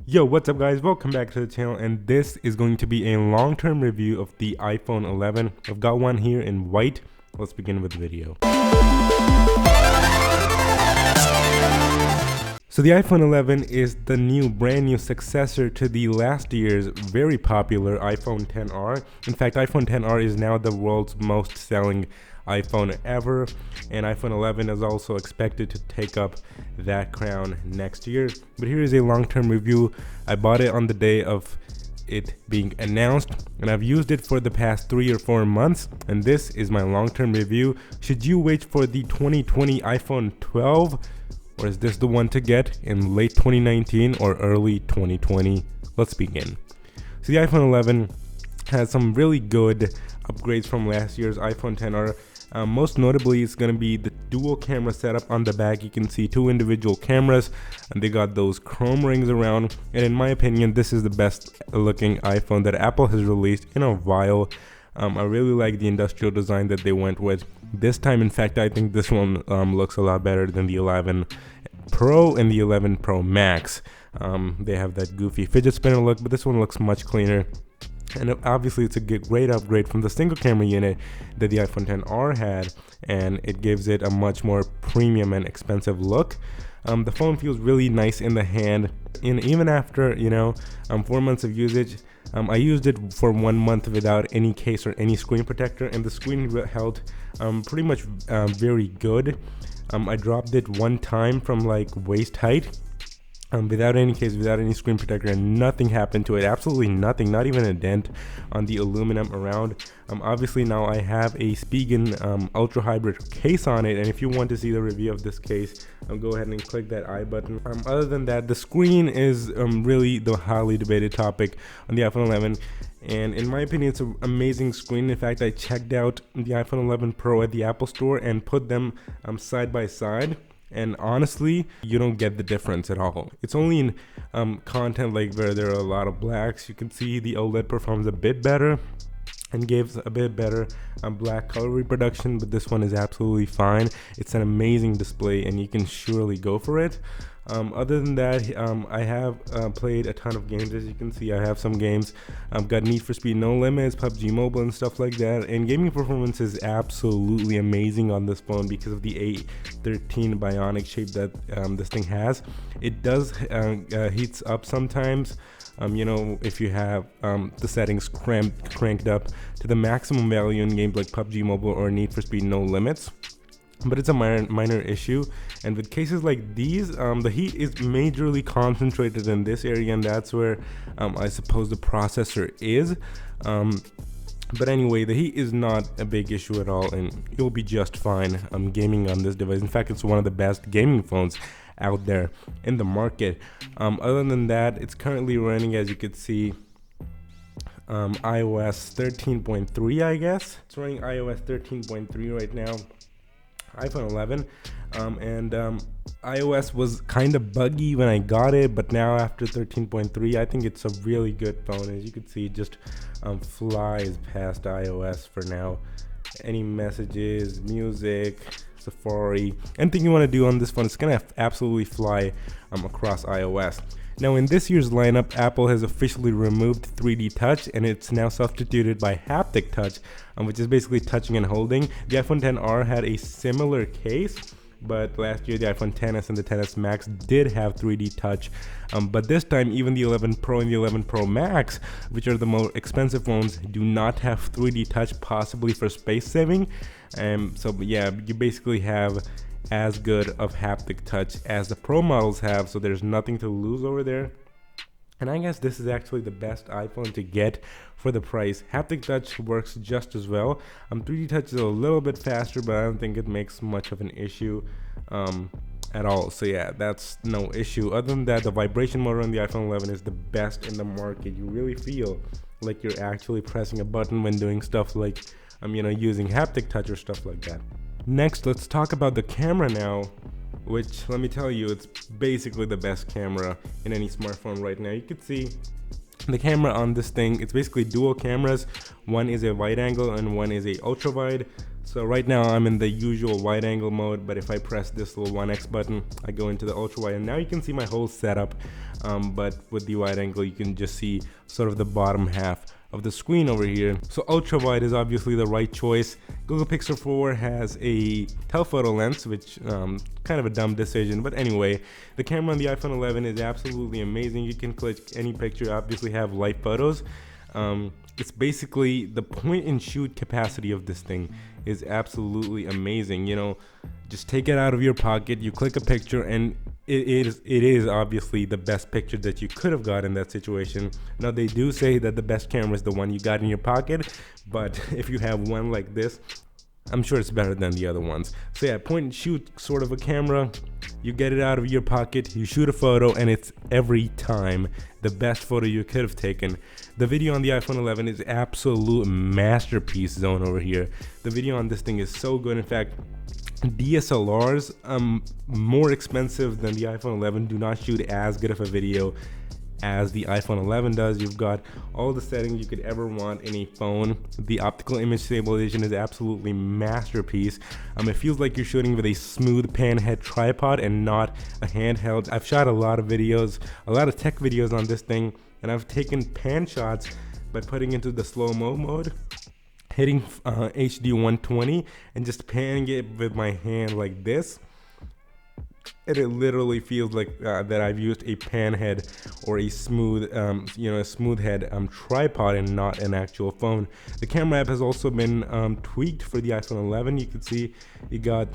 Yo, what's up guys, welcome back to the channel, and this is going to be a long-term review of the iPhone 11. I've got one here in white. Let's begin with the video. So the iPhone 11 is the brand new successor to the last year's very popular iPhone XR. In fact, iPhone XR is now the world's most selling iPhone ever, and iPhone 11 is also expected to take up that crown next year. But here is a long-term review. I bought it on the day of it being announced, and I've used it for the past 3 or 4 months, and this is my long-term review. Should you wait for the 2020 iPhone 12, or is this the one to get in late 2019 or early 2020? Let's begin. So the iPhone 11 has some really good upgrades from last year's iPhone XR. Most notably, it's going to be the dual camera setup on the back. You can see 2 individual cameras, and they got those chrome rings around, and in my opinion, this is the best looking iPhone that Apple has released in a while. I really like the industrial design that they went with this time. In fact, I think this one looks a lot better than the 11 Pro and the 11 Pro Max. They have that goofy fidget spinner look, but this one looks much cleaner. And obviously it's a great upgrade from the single camera unit that the iPhone XR had, and it gives it a much more premium and expensive look. The phone feels really nice in the hand, and even after 4 months of usage, I used it for 1 month without any case or any screen protector, and the screen held pretty much very good. I dropped it one time from like waist height, without any case, without any screen protector, and nothing happened to it. Absolutely nothing, not even a dent on the aluminum around. Obviously now I have a Spigen Ultra Hybrid case on it, and if you want to see the review of this case, go ahead and click that I button. Other than that, the screen is really the highly debated topic on the iPhone 11, and in my opinion, it's an amazing screen. In fact, I checked out the iPhone 11 Pro at the Apple Store and put them side by side, and honestly, you don't get the difference at all. It's only in content like where there are a lot of blacks, you can see the OLED performs a bit better and gives a bit better black color reproduction, but this one is absolutely fine. It's an amazing display, and you can surely go for it. Other than that, I have played a ton of games. As you can see, I have some games. I've got Need for Speed No Limits, PUBG Mobile, and stuff like that. And gaming performance is absolutely amazing on this phone because of the A13 Bionic shape that this thing has. It does heats up sometimes. If you have the settings cranked up to the maximum value in games like PUBG Mobile or Need for Speed No Limits. But it's a minor issue, and with cases like these, the heat is majorly concentrated in this area, and that's where I suppose the processor is. But anyway, the heat is not a big issue at all, and you'll be just fine gaming on this device. In fact, it's one of the best gaming phones out there in the market. Other than that, it's currently running, as you could see, iOS 13.3, I guess. It's running iOS 13.3 right now. iPhone 11, and iOS was kind of buggy when I got it, but now after 13.3, I think it's a really good phone. As you can see, it just flies past iOS for now. Any messages, music, Safari, anything you want to do on this phone, it's gonna absolutely fly across iOS. Now, in this year's lineup, Apple has officially removed 3D Touch, and it's now substituted by haptic touch, which is basically touching and holding. The iPhone XR had a similar case, but last year the iPhone XS and the XS Max did have 3D Touch. But this time, even the 11 Pro and the 11 Pro Max, which are the more expensive phones, do not have 3D Touch, possibly for space saving. So yeah, you basically have as good of haptic touch as the Pro models have, so there's nothing to lose over there. And I guess this is actually the best iPhone to get for the price. Haptic touch works just as well. 3D touch is a little bit faster, but I don't think it makes much of an issue at all. So yeah, that's no issue. Other than that, the vibration motor on the iPhone 11 is the best in the market. You really feel like you're actually pressing a button when doing stuff like using haptic touch or stuff like that. Next, let's talk about the camera now, which, let me tell you, it's basically the best camera in any smartphone right now. You can see the camera on this thing, it's basically dual cameras. One is a wide angle and one is a ultra wide. So right now I'm in the usual wide angle mode, but if I press this little 1x button, I go into the ultra wide, and now you can see my whole setup. But with the wide angle, you can just see sort of the bottom half of the screen over here. So ultra wide is obviously the right choice. Google Pixel 4 has a telephoto lens, which kind of a dumb decision, but anyway, the camera on the iPhone 11 is absolutely amazing. You can click any picture, obviously have light photos. It's basically the point and shoot capacity of this thing is absolutely amazing. You know, just take it out of your pocket, you click a picture, and it is obviously the best picture that you could have got in that situation. Now they do say that the best camera is the one you got in your pocket, but if you have one like this, I'm sure it's better than the other ones. So yeah, point and shoot sort of a camera. You get it out of your pocket, you shoot a photo, and it's every time the best photo you could have taken. The video on the iPhone 11 is absolute masterpiece zone over here. The video on this thing is so good. In fact, DSLRs, more expensive than the iPhone 11, do not shoot as good of a video as the iPhone 11 does. You've got all the settings you could ever want in a phone. The optical image stabilization is absolutely masterpiece. It feels like you're shooting with a smooth pan head tripod and not a handheld. I've shot a lot of videos, a lot of tech videos on this thing, and I've taken pan shots by putting into the slow-mo mode, hitting HD 120 and just panning it with my hand like this. And it literally feels like that I've used a pan head or a smooth, a smooth head tripod and not an actual phone. The camera app has also been tweaked for the iPhone 11. You can see you got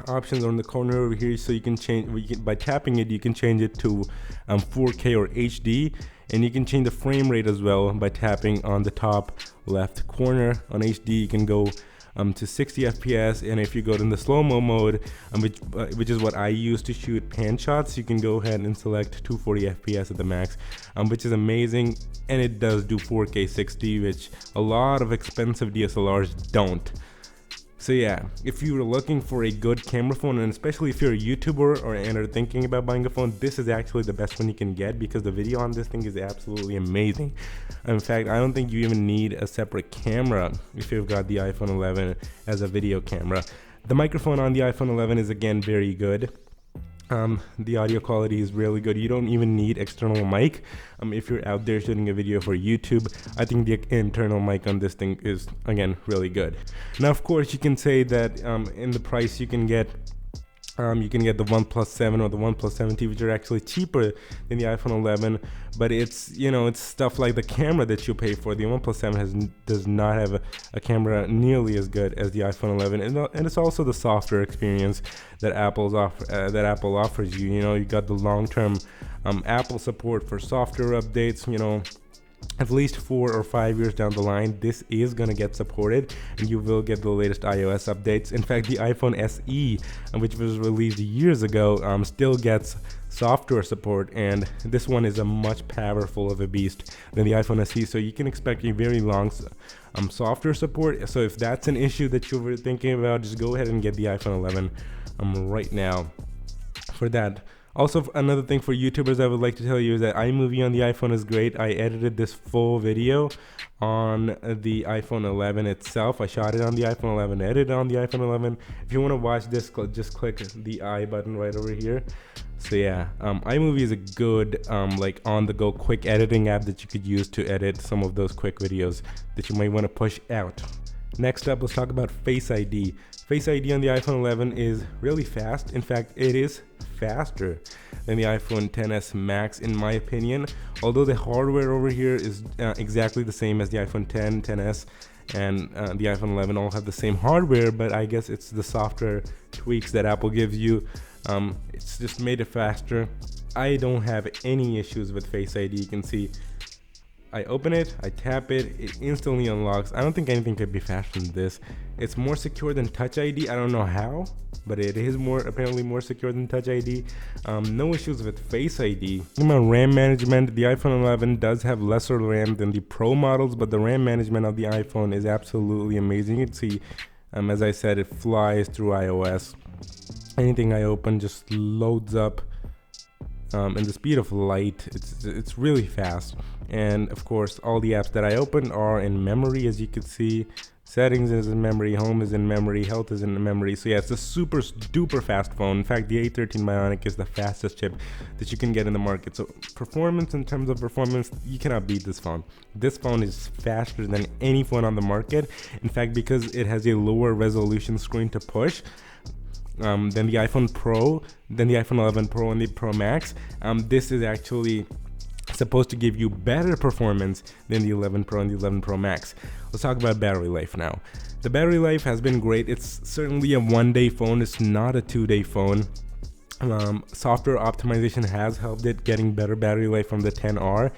options on the corner over here, so you can change by tapping it. You can change it to 4K or HD, and you can change the frame rate as well by tapping on the top left corner. On HD, you can go to 60 FPS, and if you go in the slow-mo mode, which is what I use to shoot pan shots, you can go ahead and select 240 FPS at the max, which is amazing, and it does do 4K 60, which a lot of expensive DSLRs don't. So yeah, if you were looking for a good camera phone, and especially if you're a YouTuber and are thinking about buying a phone, this is actually the best one you can get, because the video on this thing is absolutely amazing. In fact, I don't think you even need a separate camera if you've got the iPhone 11 as a video camera. The microphone on the iPhone 11 is again very good. The audio quality is really good. You don't even need external mic. If you're out there shooting a video for YouTube, I think the internal mic on this thing is again really good. Now, of course, you can say that in the price you can get the OnePlus 7 or the OnePlus 7T, which are actually cheaper than the iPhone 11, but it's stuff like the camera that you pay for. The OnePlus 7 does not have a camera nearly as good as the iPhone 11, and it's also the software experience that Apple offers you. You got the long-term Apple support for software updates. At least 4 or 5 years down the line, this is going to get supported, and you will get the latest iOS updates. In fact, the iPhone SE, which was released years ago, still gets software support, and this one is a much powerful of a beast than the iPhone SE, so you can expect a very long software support. So if that's an issue that you were thinking about, just go ahead and get the iPhone 11 right now for that. Also, another thing for YouTubers I would like to tell you is that iMovie on the iPhone is great. I edited this full video on the iPhone 11 itself. I shot it on the iPhone 11, edited on the iPhone 11. If you want to watch this, just click the I button right over here. So yeah, iMovie is a good like on-the-go quick editing app that you could use to edit some of those quick videos that you might want to push out. Next up, let's talk about Face ID. Face ID on the iPhone 11 is really fast. In fact, it is faster than the iPhone XS Max in my opinion, although the hardware over here is exactly the same as the iPhone 10, XS, and the iPhone 11 all have the same hardware, but I guess it's the software tweaks that Apple gives you. It's just made it faster. I don't have any issues with Face ID. You can see I open it, I tap it, it instantly unlocks. I don't think anything could be faster than this. It's more secure than Touch ID. I don't know how, but it is apparently more secure than Touch ID. No issues with Face ID. Talking about RAM management, the iPhone 11 does have lesser RAM than the Pro models, but the RAM management of the iPhone is absolutely amazing. You can see, as I said, it flies through iOS. Anything I open just loads up. And the speed of light, it's really fast. And of course, all the apps that I open are in memory, as you can see. settings is in memory, home is in memory, health is in memory. So yeah, it's a super duper fast phone. In fact, the A13 Bionic is the fastest chip that you can get in the market. So performance, in terms of performance, you cannot beat this phone. This phone is faster than any phone on the market. In fact, because it has a lower resolution screen to push than the iPhone Pro, than the iPhone 11 Pro and the Pro Max, this is actually supposed to give you better performance than the 11 Pro and the 11 Pro Max. Let's talk about battery life now. The battery life has been great. It's certainly a 1-day phone. It's not a 2-day phone. Software optimization has helped it getting better battery life from the XR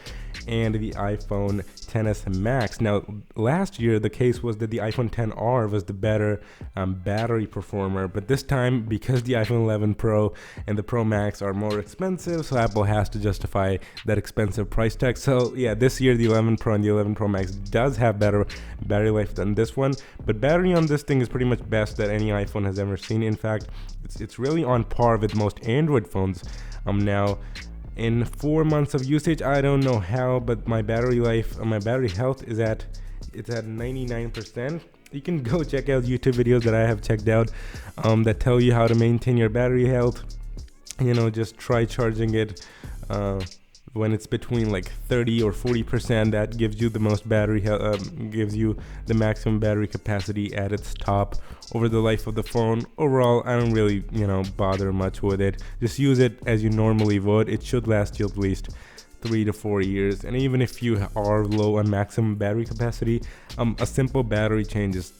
and the iPhone XS Max. Now, last year the case was that the iPhone XR was the better battery performer, but this time, because the iPhone 11 Pro and the Pro Max are more expensive, so Apple has to justify that expensive price tag. So yeah, this year the 11 Pro and the 11 Pro Max does have better battery life than this one, but battery on this thing is pretty much best that any iPhone has ever seen. In fact, it's really on par with most Android phones now. In 4 months of usage, I don't know how, but my battery life, my battery health is at 99%. You can go check out YouTube videos that I have checked out that tell you how to maintain your battery health. You know, just try charging it when it's between like 30 or 40%. That gives you the most battery gives you the maximum battery capacity at its top over the life of the phone. Overall, I don't really bother much with it. Just use it as you normally would. It should last you at least 3 to 4 years, and even if you are low on maximum battery capacity, a simple battery change is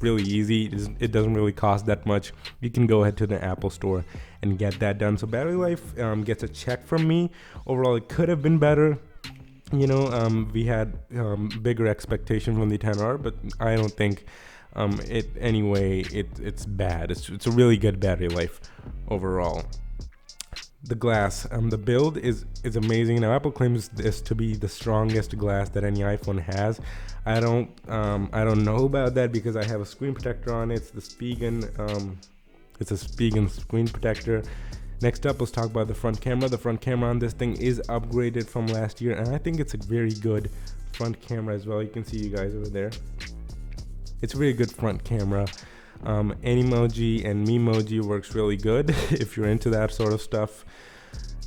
really easy. It doesn't really cost that much. You can go ahead to the Apple Store and get that done. So battery life gets a check from me. Overall, it could have been better. We had bigger expectation from the XR, but I don't think it's bad. It's a really good battery life overall. The glass, the build is amazing. Now, Apple claims this to be the strongest glass that any iPhone has. I don't know about that because I have a screen protector on it. It's the Spigen, it's a Spigen screen protector. Next up, let's talk about the front camera. The front camera on this thing is upgraded from last year, and I think it's a very good front camera as well. You can see you guys over there. It's a very good front camera. Animoji and Memoji works really good if you're into that sort of stuff.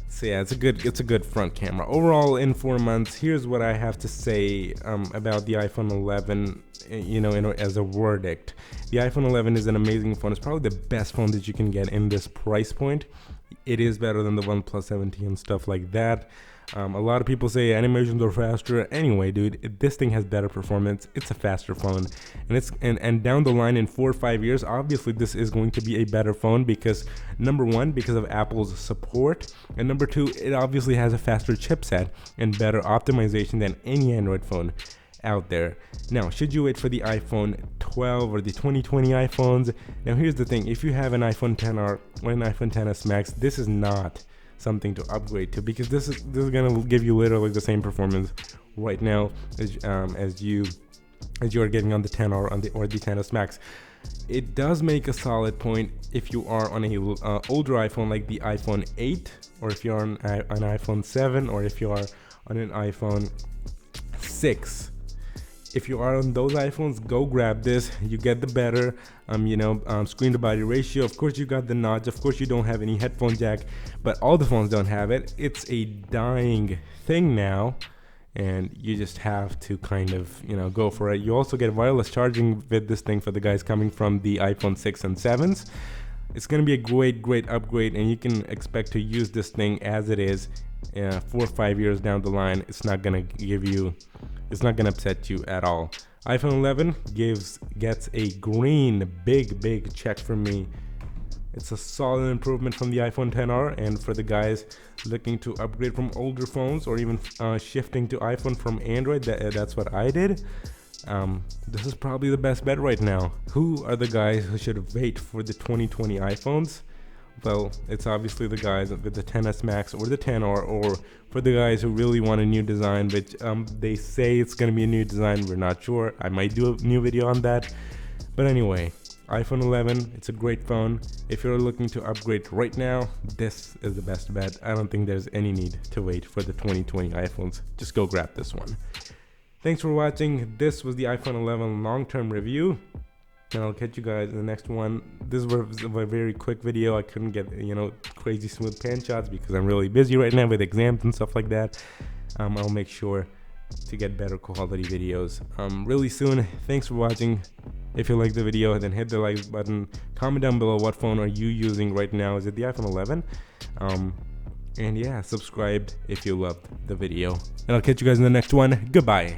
So yeah, it's a good front camera. Overall, in 4 months, here's what I have to say about the iPhone 11. As a verdict, the iPhone 11 is an amazing phone. It's probably the best phone that you can get in this price point. It is better than the OnePlus 17 and stuff like that. A lot of people say animations are faster. Anyway, dude, this thing has better performance. It's a faster phone, and down the line in 4 or 5 years, obviously this is going to be a better phone because number one, because of Apple's support, and number two, it obviously has a faster chipset and better optimization than any Android phone out there. Now, should you wait for the iPhone 12 or the 2020 iPhones? Now, here's the thing: if you have an iPhone XR or an iPhone XS Max, this is not something to upgrade to, because this is gonna give you literally the same performance right now as you are getting on the XR or the XS Max. It does make a solid point if you are on a older iPhone like the iPhone 8, or if you're on an iPhone 7, or if you are on an iPhone 6. If you are on those iPhones, go grab this. You get the better screen to body ratio. Of course, you got the notch. Of course, you don't have any headphone jack, but all the phones don't have it. It's a dying thing now, and you just have to kind of go for it. You also get wireless charging with this thing for the guys coming from the iPhone 6 and 7s. It's going to be a great upgrade, and you can expect to use this thing as it is 4 or 5 years down the line. It's not going to upset you at all. iPhone 11 gets a green big check from me. It's a solid improvement from the iPhone XR, and for the guys looking to upgrade from older phones or even shifting to iPhone from Android, that's what I did. This is probably the best bet right now. Who are the guys who should wait for the 2020 iPhones? Well, it's obviously the guys with the XS Max or the XR, or for the guys who really want a new design, which they say it's going to be a new design. We're not sure. I might do a new video on that. But anyway, iPhone 11, it's a great phone. If you're looking to upgrade right now, this is the best bet. I don't think there's any need to wait for the 2020 iPhones. Just go grab this one. Thanks for watching. This was the iPhone 11 long-term review, and I'll catch you guys in the next one. This was a very quick video. I couldn't get, crazy smooth pan shots because I'm really busy right now with exams and stuff like that. I'll make sure to get better quality videos really soon. Thanks for watching. If you like the video, then hit the like button. Comment down below what phone are you using right now. Is it the iPhone 11? And yeah, subscribe if you loved the video. And I'll catch you guys in the next one. Goodbye.